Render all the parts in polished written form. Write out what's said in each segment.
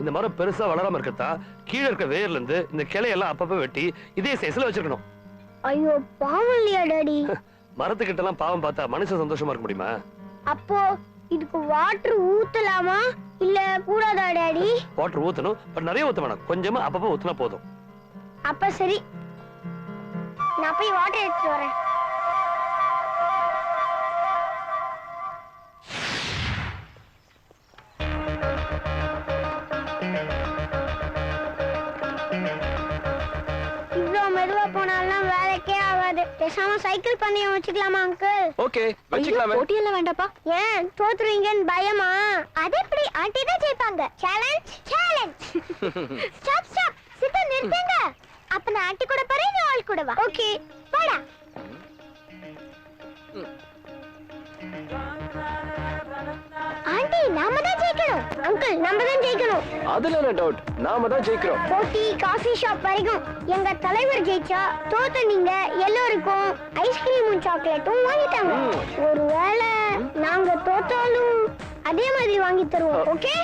இந்த மரம் பெருசா வளராம இருக்கத்தா கீழே இருக்க வேர்ல இருந்து இந்த கிளையெல்லாம் அப்பப்ப வெட்டி இதே சைஸ்ல வச்சிருக்கணும். ஐயோ பாவம் இல்லையா டாடி? மரத்துக்கிட்ட எல்லாம் பாவம் பார்த்தா மனுஷன் சந்தோஷமா இருக்க முடியுமா? அப்போ இதுக்கு வாட்டர் ஊத்தலாமா இல்ல கூடாதா டாடி? வாட்டர் ஊத்தணும், பட் நிறைய ஊத்த வேணாம், கொஞ்சமா அப்பப்ப ஊத்துனா போதும். அப்ப சரி, நான் போய் வாட்டர் எடுத்துட்டு வரேன். மெதுவா போனாலும் வேலைக்கே ஆகாது. பேசாம சைக்கிள் பந்தயம் வச்சுக்கலாமா அங்கிள்? ஓகே வச்சுக்கலாமே. போட்டி எல்லாம் வேண்டாப்பா. ஏன் தோத்துருவீங்கன்னு பயமா? அது எப்படி ஆண்டி தான் ஜெயிப்பாங்க. Challenge challenge. Stop stop Sita நிறுத்துங்க. அப்ப நான் ஆண்டி கூட போறேன், நீ ஆள் கூட வா. ஓகே போடா. ஆண்டி நாம தான் ஜெயிக்கணும். அங்கிள் நாம தான் ஜெயிக்கணும். அதுல என்ன டவுட், நாம தான் ஜெயிக்கிறோம். போட்டி காஃபி ஷாப் வரைக்கும் எங்க தலைவர் ஜெயிச்சா தோத்த நீங்க எல்லாருக்கும் ஐஸ்கிரீமும் சாக்லேட்டும் வாங்கிட்டாங்க. ஒருவேளை நாங்க தோத்தாலும் அதே மாதிரி வாங்கி தருவோம். ஓகே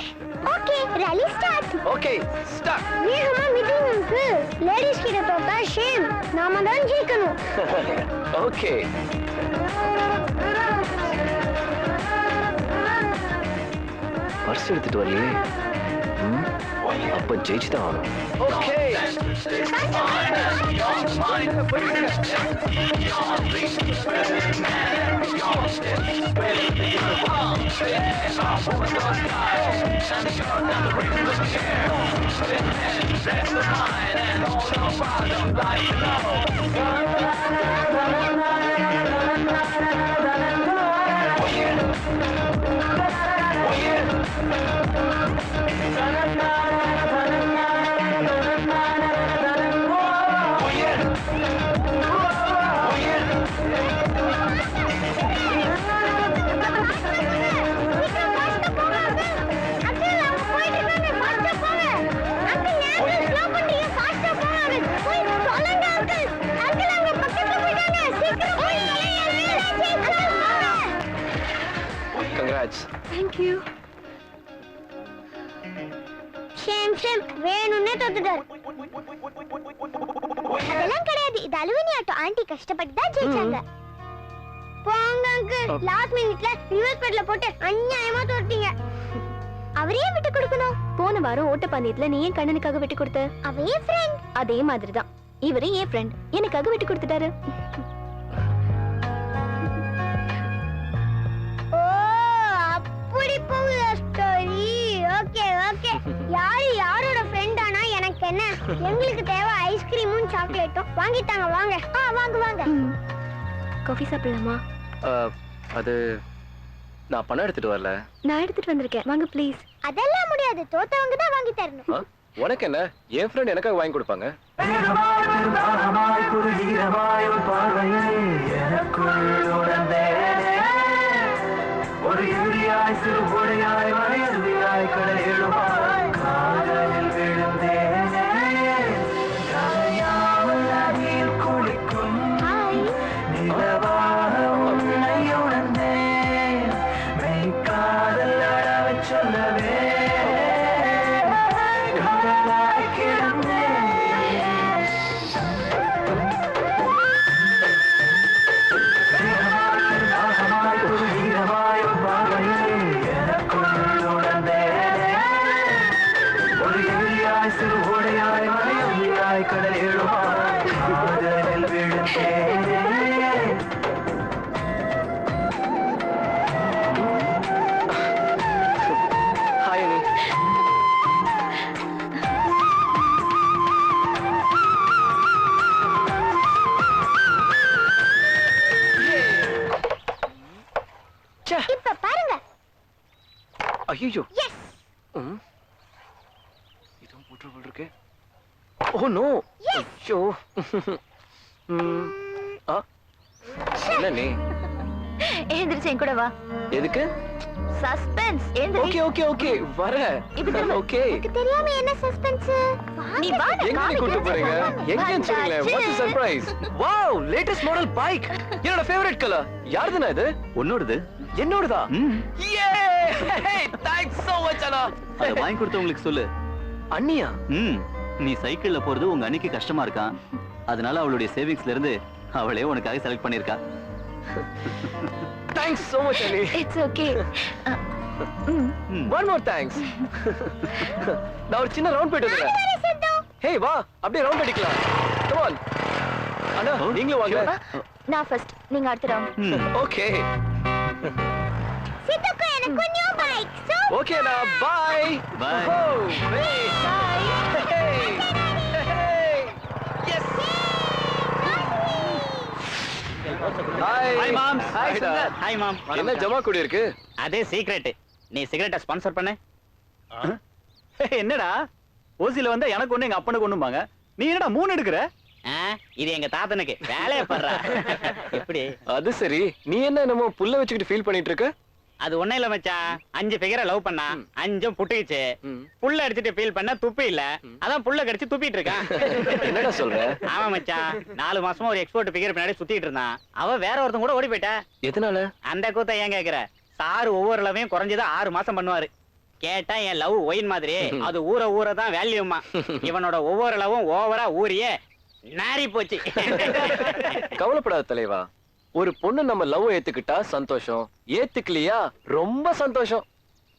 ஓகே ரலி ஸ்டார்ட். Okay start. வேகமா மீட்டிங் இருக்கு. லேடிஸ் கிட்ட தோத்தா ஷேம். நாம தான் ஜெயிக்கணும். ஓகே பர்ஸ் எடுத்துட்டு வரலையே. அப்ப ஜெயிச்சுதான் ஆகணும். Okay Thank you. Shame shame வேணும்னே தோத்துட்டாரு. அதெல்லாம் கிடையாது, இது அலுவனி ஆட்டோ. ஆண்டி கஷ்டப்பட்டு தான் ஜெயிச்சாங்க. போங்க அங்கிள், லாஸ்ட் மினிட்ல ரிவர்ஸ் பெட்ல போட்டு அநியாயமா தோத்தீங்க. அவரே விட்டு கொடுக்கணும். போன வாரம் ஓட்டப்பந்தயத்துல நீ ஏன் கண்ணனுக்காக விட்டு கொடுத்த? அவையே ஃப்ரெண்ட். அதே மாதிரிதான் இவரே ஏன் ஃப்ரெண்ட், எனக்காக விட்டு கொடுத்துட்டாரு. அப்படி போகுதா ஸ்டோரி? Okay okay. யாரு யாரோட ஃப்ரெண்ட் ஆனா எனக்கு என்ன? எங்களுக்கு தேவை ஐஸ்கிரீமும் சாக்லேட்டும். வாங்கிட்டாங்க வாங்க. வாங்க வாங்க. காஃபி சாப்பிடலாமா? அது நான் பணம் எடுத்துட்டு வரல. நான் எடுத்துட்டு வந்திருக்கேன், வாங்க ப்ளீஸ். அதெல்லாம் முடியாது, தோத்தவங்க தான் வாங்கி தரணும். உனக்கு என்ன, என் ஃப்ரெண்ட் எனக்காக வாங்கி கொடுப்பாங்க. ஒரு யூரியாய் சிறு பொடையாய் வரையறுதியாய் கடலுமாய் காதலில் விழுந்தேனே கரையாமல் நதியில் குளிக்கும் நிலவாக உன்னை உணர்ந்தேன் மெய்காதல் அழவை சொல்லவே கடலாய் கிடந்தேன். இப்ப பாருங்க. ஐயோ இதுவும் போட்டு போல் இருக்கு. Oh no. ஐயோ என்ன நீ எழுந்திருச்சு என் கூட வா. எதுக்கு? சஸ்பென்ஸ். ஓகே ஓகே ஓகே வர. ஓகே. எனக்கு தெரியாம என்ன சஸ்பென்ஸ்? நீ வா. எங்க கூட்டி போறீங்க? எங்கன்னு சொல்லுங்க. What is surprise? Wow, latest model bike. என்னோட ஃபேவரட் கலர். யாருதுனா இது? உன்னோடது? என்னோடதா? யே! தேங்க்ஸ் so much அண்ணா. அத வாங்கி கொடுத்தவங்களுக்கு சொல்லு. அண்ணியா? நீ சைக்கிள்ல போறது உங்க அன்னைக்கு கஷ்டமா இருக்கான். அதனால அவளுடைய சேவிங்ஸ்ல இருந்து அவளே உனக்காக செலக்ட் பண்ணிருக்கா. தேங்க்ஸ் so much அண்ணி. It's okay. One more thanks. நான் ஒரு சின்ன ரவுண்ட் போயிட்டு வரேன். ஹே வா, அப்படியே ரவுண்ட் அடிக்கலாம். Come on. அண்ணா நீங்களும் வாங்க. நான் ஃபர்ஸ்ட், நீங்க அடுத்த ரவுண்ட். ஓகே. சித்துக்கு எனக்கு நியூ பைக். சோ ஓகே அண்ணா, பை. Bye. பை. Yes. Hi mom. Hi Hi Hi mom. என்ன ஜமா கூடி இருக்கு? அதே சீக்ரெட். நீ சிகரெட்டை ஸ்பான்சர் பண்ணு. என்னடா ஓசில வந்தா எனக்கு ஒண்ணு எங்க அப்பனுக்கு ஒண்ணுமாங்க. நீ என்னடா 3 எடுக்கற? இது எங்க தாத்தனுக்கு வேலைய பண்றா. எப்படி? அது சரி, நீ என்னமோ புல்ல வச்சுக்கிட்டு ஃபீல் பண்ணிட்டு இருக்க? அது ஒண்ணே இல்ல மச்சான். 5 ஃபிகரை லவ் பண்ணா, 5ம் புட்டிச்சு. புல்ல அடிச்சிட்டு ஃபீல் பண்ண துப்பி இல்ல. அதான் புல்ல கடிச்சு துப்பிட்டு இருக்கான். என்னடா சொல்ற? ஆமா மச்சான். 4 மாசமா ஒரு எக்ஸ்போர்ட் ஃபிகர் பின்னாடி சுத்திட்டு இருந்தான். அவ வேற ஒருத்தன் கூட ஓடி போயிட்டா. எதனால? அந்த கூத்த ஏன் கேக்குற? சாரு ஒவ்வொரு லவ்வையும் குறைஞ்சது 6 மாசம் பண்ணுவாரு. கேட்டா என் லவ் ஒயின் மாதிரி, அது ஊற தான் வேல்யூமா. இவனோட ஒவ்வொரு லவ்வும் ஓவரா ஊறியே நாரி போச்சு. கவலைப்படாத தலைவா. ஒரு பொண்ணு நம்ம லவ் ஏத்துக்கிட்டா சந்தோஷம், ஏத்துக்கலையா ரொம்ப சந்தோஷம்.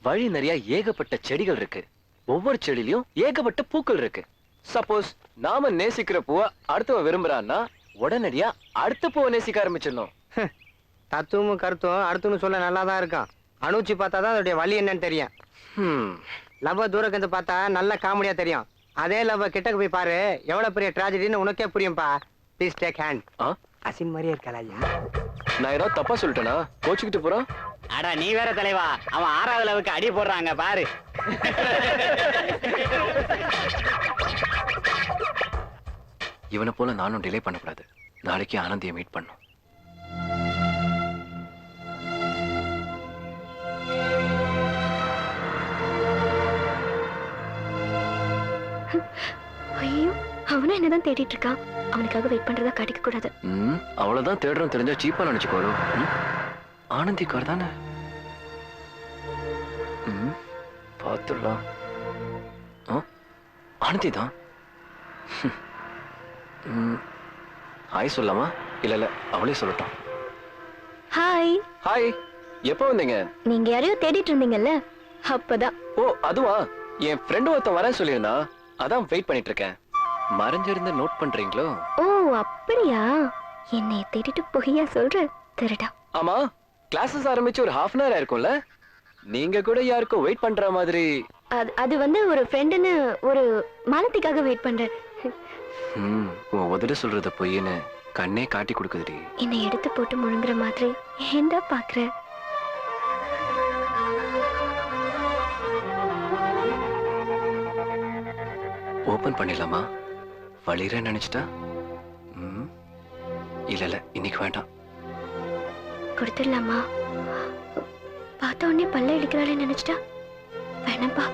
வழி நிறைய ஏகப்பட்ட செடிகள் இருக்கு. ஒவ்வொரு செடியிலயும் ஏகப்பட்ட பூக்கள் இருக்கு. சப்போஸ் நாம நேசிக்கிற பூவை அடுத்தவன் விரும்புறான்னா உடனடியா அடுத்த பூவை நேசிக்க ஆரம்பிச்சிடணும். தத்துவமும் கருத்தும் அடுத்துன்னு சொல்ல நல்லா தான் இருக்கும். அனுச்சி பார்த்தா தான் அதோடைய வழி என்னன்னு தெரியும். லவ்வ தூரக்கு இருந்து பார்த்தா நல்ல காமெடியா தெரியும். அதே லவ்வ கிட்டக்கு போய் பாரு, எவ்வளவு பெரிய டிராஜடின்னு உனக்கே புரியும்பா. Please take hand. அசின் மாதிரியே இருக்கா ஐயா? நான் ஏதாவது தப்பா சொல்லிட்டேனா? கோச்சுக்கிட்டு போறான். அடா நீ வேற தலைவா. அவன் 6வது லவுக்கு அடி போடுறாங்க பாரு. இவனை போல நானும் டிலே பண்ணக்கூடாது. நாளைக்கு ஆனந்தியை மீட் பண்ணும். ஐயோ, அவனும் என்னதான் தேடிட்டு இருக்கான். அவனுக்காக வெயிட் பண்றதா காட்டிக்க கூடாது. அவ்வளவுதான் தேடுறோம் தெரிஞ்சா சீப்பா நினைச்சுக்கோரு. ஆனந்தி கார் தானே, பார்த்துடலாம். ஆனந்தி தான். ஹாய் சொல்லாமா? இல்ல அவளே சொல்லட்டும். ஹாய். ஹாய். எப்போ வந்தீங்க? நீங்க யாரையோ தேடிட்டு இருந்தீங்கல்ல, அப்பதான். ஓ அதுவா? என் ஃப்ரெண்டு ஒருத்தன் வரேன் சொல்லியிருந்தா, அதான் வெயிட் பண்ணிட்டு இருக்கேன். மறைஞ்சிருந்து நோட் பண்றீங்களோ? ஓ அப்படியா? என்னை தேடிட்டு பொய்யா சொல்ற திருடா. ஆமா, கிளாஸஸ் ஆரம்பிச்சு ஒரு ½ hour ஆயிருக்கும்ல. நீங்க கூட யாருக்கும் வெயிட் பண்ற மாதிரி. அது வந்து ஒரு ஃப்ரெண்டுன்னு ஒரு மாலத்திக்காக வெயிட் பண்றேன். உன் உதடு சொல்றத பொய்ன்னு கண்ணே காட்டி கொடுக்குதுடி. என்னை எடுத்து போட்டு முழுங்குற மாதிரி ஏண்டா பாக்குற? ஓபன் பண்ணிடலாமா? வலிரேன்னு நினைச்சிட்டா? இல்ல இன்னைக்கு வேண்டாம். கொடுத்துடலாமா? பார்த்த உடனே பல்ல இடிக்கிறாளே நினைச்சிட்டா? வேணாம்பா.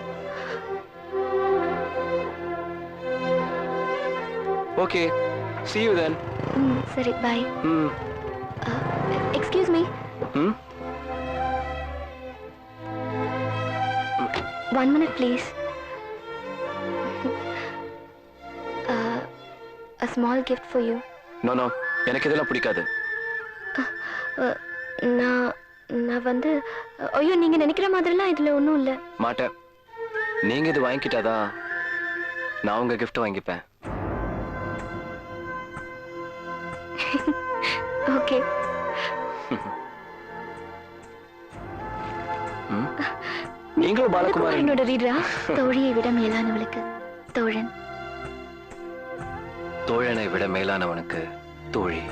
Okay, see you then. சரி bye. Excuse me. 1 minute please. A small gift for you. No, எனக்கு இதெல்லாம் பிடிக்காது. நான் வந்து ஐயோ, நீங்க நினைக்கிற மாதிரிலாம் இதுல ஒண்ணும் இல்ல. மாட்டேன். நீங்க இது வாங்கிக்கிட்டாதான் நான் உங்க gift வாங்கிப்பேன். ஓகே. நீங்களும் பாலகுமாரன். என்னோட ரீடரா? தோழியை விட மேலானவளுக்கு தோழன், தோழனை விட மேலானவனுக்கு தோழி.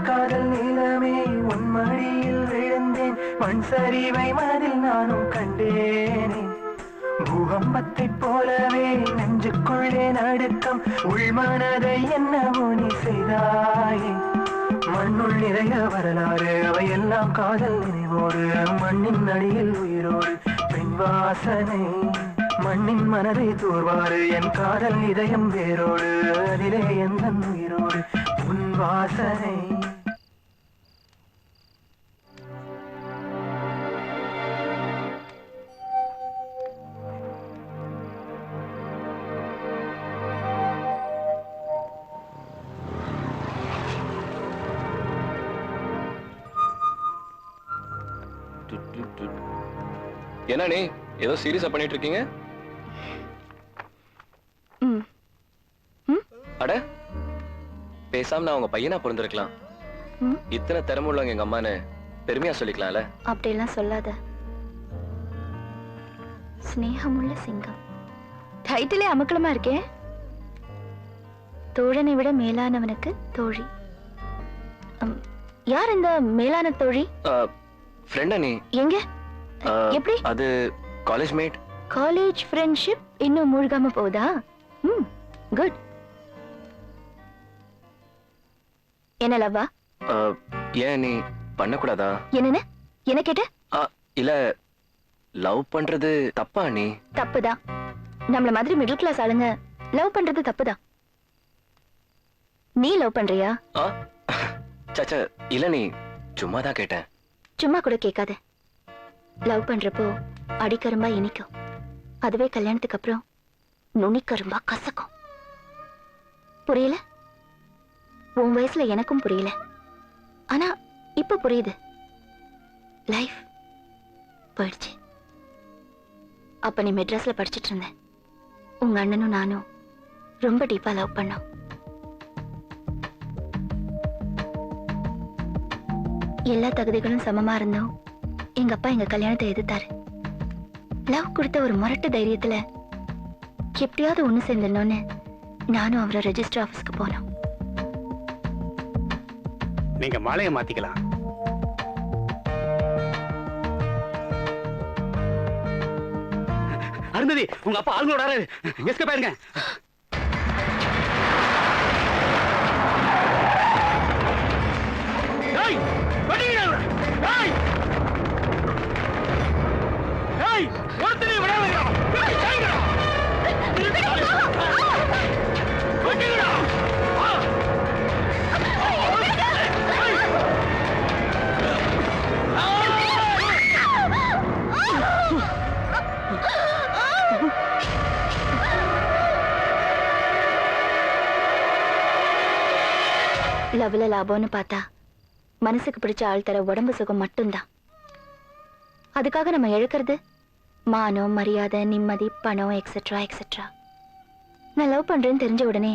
காதல் நீளமே உன் மடியில் விழுந்தேன், மண் சரிவை மதில் நானும் கண்டேனே, பூகம்பத்தை போலவே நெஞ்சுக்குள்ளே நடுக்கம் உள்மனதை என்னவோ நீ செய்தாயே மண்ணுள் நிறைய வரலாறு அவையெல்லாம் காதல் நினைவோடு மண்ணின் அடியில் உயிரோடு பெண் வாசனை மண்ணின் மனதை தூர்வாரு என் காதல் இதயம் வேரோடு அதிலே எந்த உயிரோடு உன் வாசனை என்ன நீ ஏதோ சீரியஸா பண்ணிட்டு இருக்கீங்க? அட பேசாம நான் உங்க பையனா பிறந்திருக்கலாம். இத்தனை திறமை உள்ளவங்க எங்க அம்மான்னு பெருமையா சொல்லிக்கலாம்ல. அப்படியெல்லாம் சொல்லாத. ஸ்நேகமுள்ள சிங்கம் டைட்டிலே அமக்கலமா இருக்கே. தோழனை விட மேலானவனுக்கு தோழி. யார் இந்த மேலான தோழி? ஃப்ரெண்டா நீ? எங்க எப்படி? அது காலேஜ் மேட். காலேஜ் ஃப்ரெண்ட்ஷிப் இன்னும் மூழ்காம போகுதா? குட். என்ன லவ்வா? ஏன் நீ பண்ணக்கூடாதா? என்ன என்ன கேட்ட? இல்ல லவ் பண்றது தப்பா நீ? தப்புதான். நம்மள மாதிரி மிடில் கிளாஸ் ஆளுங்க லவ் பண்றது தப்புதான். நீ லவ் பண்றியா? சச்சா இல்ல நீ சும்மா தான் கேட்டேன். சும்மா கூட கேட்காத. லவ் பண்றப்போ அடிக்கரும்பா இனிக்கும். அதுவே கல்யாணத்துக்கு அப்புறம் நுனிக்கரும்பா கசக்கும். புரியல? உன் வயசுல எனக்கும் புரியல. ஆனா இப்ப புரியுது. லைஃப் போயிடுச்சு. அப்ப நீ மெட்ராஸ்ல படிச்சிட்டு இருந்த. உங்க அண்ணனும் நானும் ரொம்ப டீப்பா லவ் பண்ணோம். எல்லா தகுதிகளும் சமமா இருந்தோம். எங்க அப்பா எங்க கல்யாணத்தை எதிர்த்தாரு. லவ் கொடுத்த ஒரு முரட்டு தைரியத்துல எப்படியாவது ஒண்ணு சேர்ந்துடணும்னு நானும் அவரை ரெஜிஸ்டர் ஆபீஸ்க்கு போனோம். நீங்க மாலையை மாத்திக்கலாம். அருந்ததி, உங்க அப்பா ஆளுங்களோட எஸ்கேப் ஆயிருங்க. லவ்ல லாபம்னு பார்த்தா மனசுக்கு பிடிச்ச ஆள் தர உடம்பு சுகம் மட்டும்தான். அதுக்காக நம்ம இழக்கிறது மானம், மரியாதை, நிம்மதி, பணம், எக்ஸெட்ரா எக்ஸெட்ரா. நான் லவ் பண்றேன்னு தெரிஞ்ச உடனே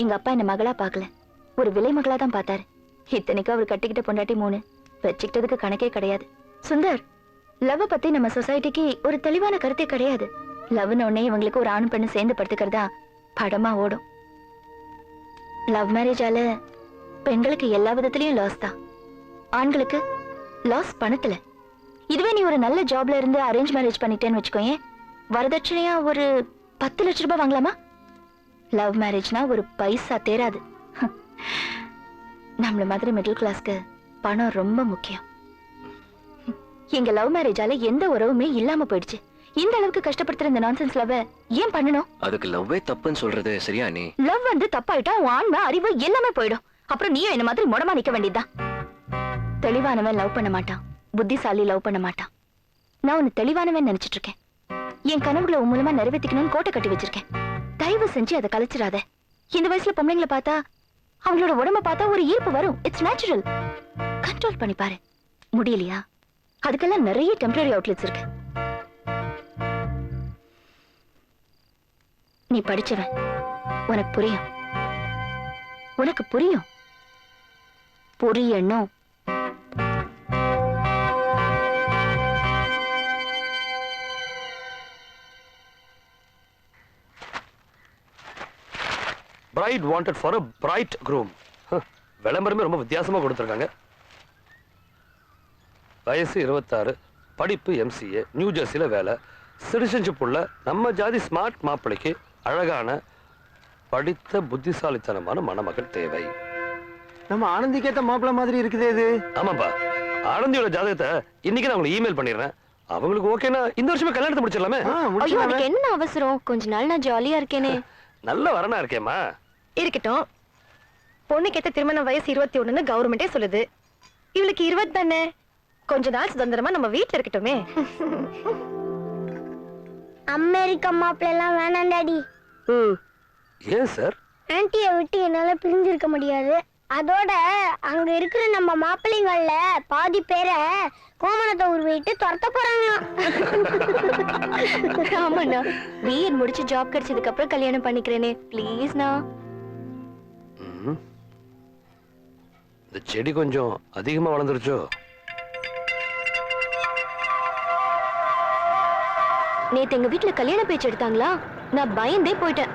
எங்க அப்பா என்ன மகளா பார்க்கல, ஒரு விலை மகளா தான் பார்த்தாரு. இத்தனைக்கும் அவர் கட்டிக்கிட்ட பொண்டாட்டி 3, வச்சுக்கிட்டதுக்கு கணக்கே கிடையாது. சுந்தர், லவ் பத்தி நம்ம சொசைட்டிக்கு ஒரு தெளிவான கருத்தே கிடையாது. லவ்னு உடனே இவங்களுக்கு ஒரு ஆணும் பெண்ணு சேர்ந்து படுத்துக்கிறதா படமா ஓடும். லவ் மேரேஜால பெண்களுக்கு எல்லா விதத்திலயும் லாஸ் தான். ஆண்களுக்கு லாஸ் பணத்துல. இதுவே நீ ஒரு நல்ல ஜாப்ல இருந்து அரேஞ்ச் மேரேஜ் பண்ணிட்டேன்னு வச்சுக்கோங்க, வரதட்சணையா ஒரு 10 லட்சம் ரூபாய் வாங்கலாமா? லவ் மேரேஜ்னா ஒரு பைசா தேராது. நம்மள மாதிரி மிடில் கிளாஸ்க்கு பணம் ரொம்ப முக்கியம். எங்க லவ் மேரேஜால எந்த உறவுமே இல்லாம போயிடுச்சு. இந்த அளவுக்கு கஷ்டப்படுத்துற இந்த நான்சென்ஸ் லவ் ஏன் பண்ணணும்? அதுக்கு லவ்வே தப்புன்னு சொல்றது சரியா நீ? லவ் வந்து தப்பாயிட்டா உன் ஆன்மை, அறிவு எல்லாமே போயிடும். அப்புறம் நீயும் என்ன மாதிரி முடமா நிக்க வேண்டியதுதான். தெளிவானவன் லவ் பண்ண மாட்டான், புத்திசாலி லவ் பண்ண மாட்டான். நான் உன்னை தெளிவானவன் நினைச்சிட்டு இருக்கேன். என் கனவுகளை உன் மூலமா நிறைவேற்றிக்கணும்னு கோட்டை கட்டி வச்சிருக்கேன். தயவு செஞ்சு அதை கலைச்சிடாத. இந்த வயசுல பொம்பளைங்களை பார்த்தா, அவங்களோட உடம்ப பார்த்தா ஒரு ஈர்ப்பு வரும். It's natural. கண்ட்ரோல் பண்ணி பாரு. முடியலையா? அதுக்கெல்லாம் நிறைய டெம்பரரி அவுட்லெட்ஸ் இருக்கு. நீ படிச்சவன், உனக்கு புரியும். உனக்கு புரியும். புரியணும். Bride wanted for a bright groom. விளம்பரமே ரொம்ப வித்தியாசமா கொடுத்திருக்காங்க. வயசு 26, படிப்பு MCA, நியூ ஜெர்சில வேலை, சிட்டிசன்ஷிப் உள்ள நம்ம ஜாதி ஸ்மார்ட் மாப்பிளைக்கு அழகான படித்த புத்திசாலித்தனமான மணமகன் தேவை. நம்ம ஆனந்திக்கேத்த மாப்பிள்ள மாதிரி இருக்குதே இது. ஆமாப்பா, ஆனந்தியோட ஜாதகத்தை இன்னைக்கு நான் உங்களுக்கு இமெயில் பண்ணிடுறேன். அவங்களுக்கு ஓகேனா இந்த வருஷமே கல்யாணத்தை முடிச்சிடலாமே. ஐயோ அதுக்கு என்ன அவசரம்? கொஞ்ச நாள் நான் ஜாலியா இருக்கேனே. நல்ல வரனா இருக்கேம்மா. இருக்கட்டும். பொண்ணுக்கேத்த திருமண வயசு 21ன்னு கவர்மெண்டே சொல்லுது. இவளுக்கு 20 தானே. கொஞ்ச நாள் சுதந்திரமா நம்ம வீட்டுல இருக்கட்டுமே. அமெரிக்கா மாப்பிள்ள எல்லாம் வேணாம் டாடி. ஏன் சார்? ஆன்ட்டியை விட்டு என்னால பிரிஞ்சிருக்க முடியாது. அதோட அங்க இருக்கிற நம்ம மாப்பிள்ளைங்கள்ல பாதி பேரை கோமணத்தை உருவிட்டு துரத்த போறாங்க. ஆமாண்ணா, பிஎட் முடிச்சு ஜாப் கிடைச்சதுக்கு அப்புறம் கல்யாணம் பண்ணிக்கிறேனே ப்ளீஸ்ண்ணா. இந்த செடி கொஞ்சம் அதிகமா வளர்ந்துருச்சோ? நேத்து எங்க வீட்டுல கல்யாண பேச்சு எடுத்தாங்களா, நான் பயந்தே போயிட்டேன்.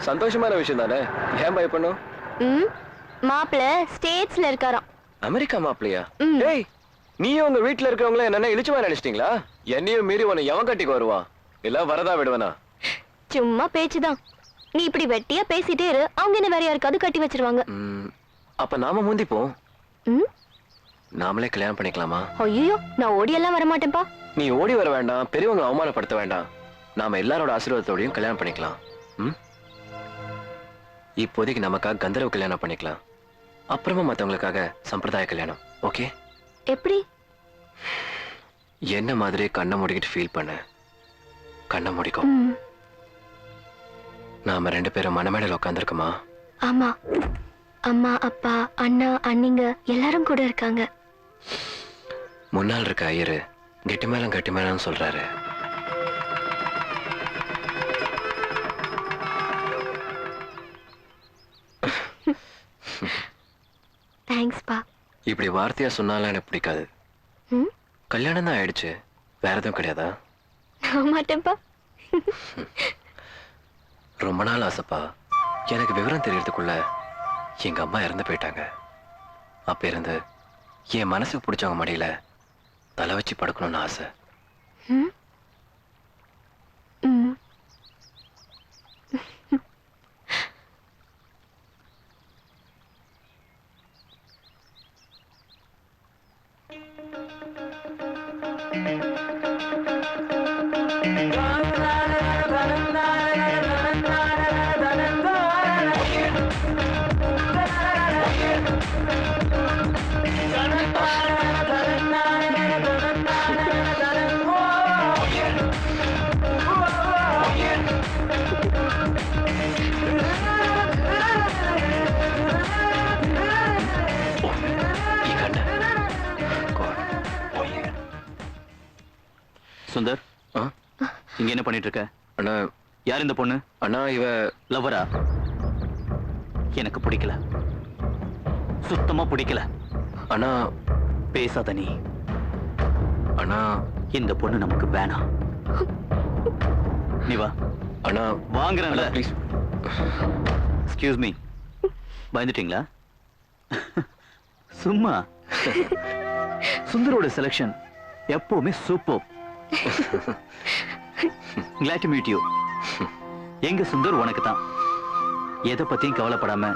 சந்தோஷமான விஷயம் தானே, ஏன் பயப்படணும்? மாப்பிள்ள ஸ்டேட்ஸ்ல இருக்காராம். அமெரிக்கா மாப்பிளையா? டேய், நீயும் உங்க வீட்டுல இருக்கவங்கள என்ன இழிச்சுமா நினைச்சிட்டீங்களா? என்னையும் மீறி உன்னை எவன் கட்டிக்கு வருவான்? இல்ல வரதா விடுவனா? சும்மா பேச்சுதான். நீ இப்படி வெட்டியா பேசிட்டே இரு, அவங்க என்ன வேற யாருக்காவது கட்டி வச்சிருவாங்க. அப்ப நாம முந்திப்போம். நாமளே கல்யாணம் பண்ணிக்கலாமா? ஐயோ, நான் ஓடி எல்லாம் வரமாட்டேன்பா. நீ ஓடி வர வேண்டாம், பெரியவங்க அவமானப்படுத்த வேண்டாம். நாம எல்லாரோட ஆசீர்வாதத்தோடையும் கல்யாணம் பண்ணிக்கலாம். இப்போதைக்கு நமக்காக கந்தர்வ கல்யாணம் பண்ணிக்கலாம். அப்புறமா மத்தவங்களுக்காக சம்பிரதாய கல்யாணம். ஓகே? எப்படி? என்ன மாதிரி கண்ணை மூடிக்கிட்டு ஃபீல் பண்ண. கண்ணை மூடிக்கோ. நாம 2 பேரும் மணமேடையில் உட்காந்துருக்கோமா? ஆமா, அம்மா அப்பா அண்ணா அண்ணிங்க எல்லாரும் கூட இருக்காங்க. முன்னால் இருக்க ஐயரு கெட்டி மேளம் சொல்றாரு. தேங்க்ஸ்பா. இப்படி வார்த்தையா சொன்னாலும் எனக்கு பிடிக்காது. கல்யாணம் தான் ஆயிடுச்சு, வேற எதுவும் கிடையாதா? மாட்டேன்பா. ரொம்ப நாள் ஆசைப்பா. எனக்கு விவரம் தெரியறதுக்குள்ள எங்க அம்மா இறந்து போயிட்டாங்க. அப்ப இருந்து என் மனசுக்கு பிடிச்சவங்க மடியில தலை வச்சு படுக்கணும்னு ஆசை. சுந்தர், இங்க என்ன பண்ணிட்டு இருக்க? அண்ணா, யார் இந்த பொண்ணு? அண்ணா, இவ லவ்வரா? எனக்கு பிடிக்கல, சுத்தமா பிடிக்கல. அண்ணா, பேசாத நீ. அண்ணா, இந்த பொண்ணு நமக்கு வேணாம். நீ வா. அண்ணா, வாங்குறேன்ல. ப்ளீஸ். Excuse me. பயந்துட்டீங்களா? சும்மா. சுந்தரோட செலக்ஷன் எப்பவுமே super. Glad to meet you. எங்க சுந்தர் உனக்கு தான். எதை பத்தியும் கவலைப்படாம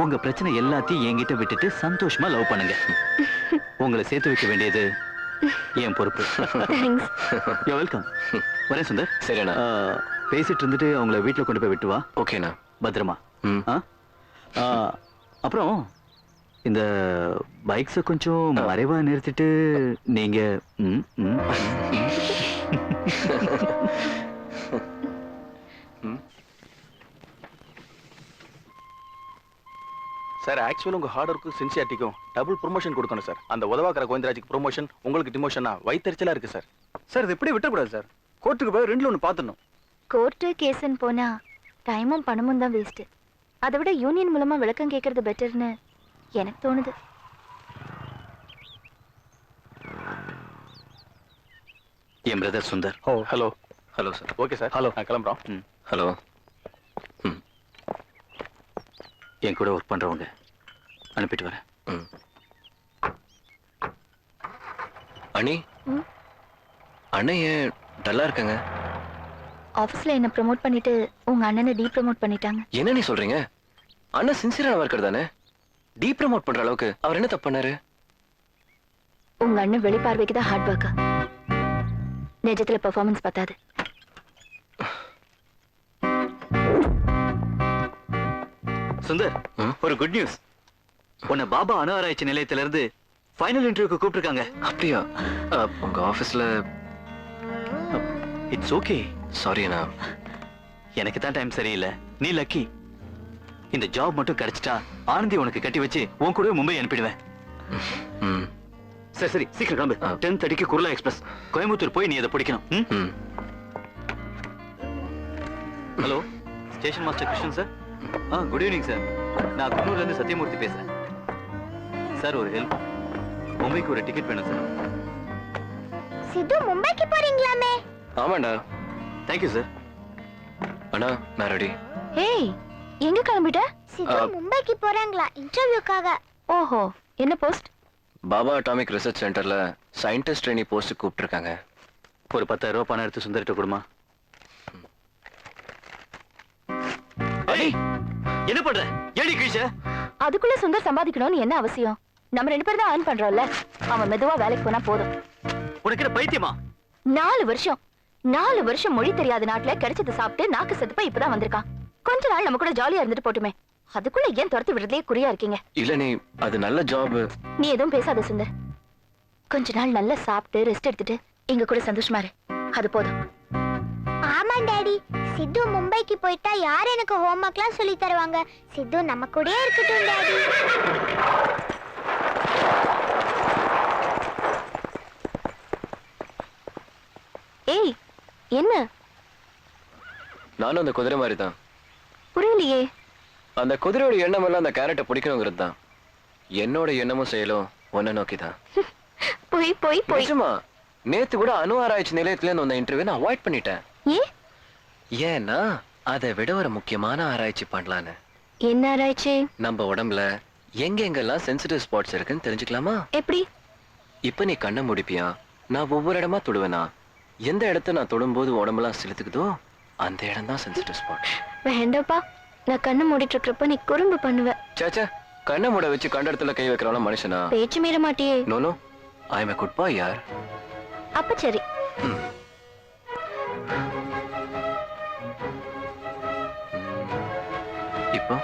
உங்க பிரச்சனை எல்லாத்தையும் என்கிட்ட விட்டுட்டு சந்தோஷமா லவ் பண்ணுங்க. உங்களை சேர்த்து வைக்க வேண்டியது என் பொறுப்பு. You welcome. வரேன் சுந்தர். சரி அண்ணா. பேசிட்டு இருந்துட்டு அவங்கள வீட்டுல கொண்டு போய் விட்டு வா. ஓகேண்ணா. பத்திரமா. அப்புறம் இந்த பைக்ஸை கொஞ்சம் மறைவா நிறுத்திட்டு நீங்க சார், ஆக்சுவலி உங்க ஹார்ட் ஒர்க்கு சின்சியாரிட்டிக்கும் டபுள் ப்ரொமோஷன் கொடுக்கணும் சார். அந்த உதவாக்கிற கோவிந்தராஜுக்கு ப்ரொமோஷன், உங்களுக்கு டிமோஷனா வயிற்றுச்சலா இருக்கு சார். சார், இது எப்படி விட்டக்கூடாது சார். கோர்ட்டுக்கு போய் 2ல 1 பார்த்துடணும். கோர்ட்டு கேஸ்ன்னு போனா டைமும் பணமும் தான் வேஸ்ட். அதை விட யூனியன் மூலமா விளக்கம் கேட்கறது பெட்டர்னு எனக்கு தோணுது. என் brother Sundar. Hello. Hello sir. Okay sir. Hello. நான் கிளம்புறோம். ஹலோ. என் கூட ஒர்க் பண்றவங்க அனுப்பிட்டு வரேன். அண்ணி, அண்ணன் ஏன் டல்லா இருக்காங்க? ஆபீஸ்ல என்ன ப்ரோமோட் பண்ணிட்டு உங்க அண்ணனை டீ ப்ரோமோட் பண்ணிட்டாங்க. என்ன நீ சொல்றீங்க? அண்ணன் சின்சியரான ஒர்க்கர் தானே. டீ ப்ரோமோட் பண்ற அளவுக்கு அவர் என்ன தப்பு பண்ணாரு? உங்க அண்ணன் வெளிப்பார்வைக்கு தான் ஹார்ட் ஒர்க்கா, நிஜத்துல பெர்ஃபார்மன்ஸ் பத்தாது. சுந்தர், ஒரு குட் நியூஸ். உன்னை பாபா அணு ஆராய்ச்சி நிலையத்தில இருந்து ஃபைனல் இன்டர்வியூக்கு கூப்பிட்டுருக்காங்க. அப்படியா? உங்க ஆபீஸ்ல? It's okay. சாரி அண்ணா, எனக்கு தான் டைம் சரியில்லை. நீ லக்கி. இந்த ஜாப் மட்டும் கிடைச்சிட்டா ஆனந்தி உனக்கு கட்டி வச்சு உன் கூட மும்பை அனுப்பிடுவேன். சரி சரி, சீக்கிரம் கிளம்பு. 10:30க்கு குருலா எக்ஸ்பிரஸ் கோயம்புத்தூர் போய் நீ அதை பிடிக்கணும். Hello, station master Krishnan sir. Good evening sir. நான் குன்னூர்ல இருந்து சத்யமூர்த்தி பேசுறேன் சார். ஒரு ஹெல்ப், மும்பைக்கு ஒரு டிக்கெட் வேணும் சார். சித்து மும்பைக்கு போறீங்களாமே? ஆமாண்டா. Thank you sir. அண்ணா நான் ரெடி. ஏய், எங்க கிளம்பிட்ட? சித்து மும்பைக்கு போறாங்களா இன்டர்வியூக்காக? ஓஹோ, என்ன போஸ்ட்? பாபா அட்டாமிக் ரிசர்ச் சென்டர்ல சயின்டிஸ்ட் ட்ரெயினி போஸ்ட் கூப்பிட்டுருக்காங்க. ஒரு 10,000 ரூபாய் பணம் எடுத்து சுந்தரிட்ட கொடுமா. என்ன பண்ற? ஏடி கிழிச்ச? அதுக்குள்ள சுந்தர் சம்பாதிக்கணும்னு என்ன அவசியம்? நம்ம 2 பேரும் தான் earn பண்றோம்ல. அவன் மெதுவா வேலைக்கு போனா போதும். உனக்கு என்ன பைத்தியமா? 4 வருஷம் மொழி தெரியாத நாட்டுல கிடைச்சது சாப்பிட்டு நாக்கு செத்துப்ப இப்பதான் வந்திருக்கான். கொஞ்ச நாள் நம்ம கூட ஜாலியா இருந்துட்டு போட்டுமே. அதுக்குள்ள ஏன் துரத்தி விடுறதே குறியா இருக்கீங்க? இல்ல நீ, அது நல்ல ஜாப். நீ எதுவும் பேசாத சுந்தர். கொஞ்ச நாள் நல்லா சாப்பிட்டு ரெஸ்ட் எடுத்துட்டு எங்க கூட சந்தோஷமா இரு. அது போதும். ஆமா டாடி, சித்து மும்பைக்கு போயிட்டா யார் எனக்கு ஹோம்வொர்க்லாம் சொல்லி தருவாங்க? சித்து நம்ம கூடயே இருக்கட்டும் டாடி. ஏய், என்ன? நானும் அந்த குதிரை மாதிரி தான். புரியலையே. அந்த குதிரையோட எண்ணம் எல்லாம் அந்த கேரட்டை பிடிக்கணுங்கிறது தான். என்னோட எண்ணமும் செயலும் ஒன்ன நோக்கிதான். போய் போய் போய். நிஜமா, நேத்து கூட அணு ஆராய்ச்சி நிலையத்துல இருந்து வந்த இன்டர்வியூ நான் அவாய்ட் பண்ணிட்டேன். ஏன்னா அதை விட ஒரு முக்கியமான ஆராய்ச்சி பண்ணலான்னு. என்ன ஆராய்ச்சி? நம்ம உடம்புல எங்கெங்கெல்லாம் சென்சிட்டிவ் ஸ்பாட்ஸ் இருக்குன்னு தெரிஞ்சுக்கலாமா? எப்படி? இப்ப நீ கண்ணை முடிப்பியா, நான் ஒவ்வொரு இடமா தொடுவேனா, எந்த இடத்த நான் தொடும்போது உடம்பெல்லாம் செலுத்துக்குதோ அந்த இடம் தான் சென்சிட்டிவ் ஸ்பாட். வேண்டாப்பா, நான் கண்ணு மூடிட்டு இருக்கிறப்ப நீ குறும்பு பண்ணுவ. சேச்சே, கண்ணை மூட வச்சு கண்ட இடத்துல கை வைக்கிறவள மனுஷனா? பேச்சு மீற மாட்டியே. No no, I am a good boy யார். அப்ப சரி. இப்போ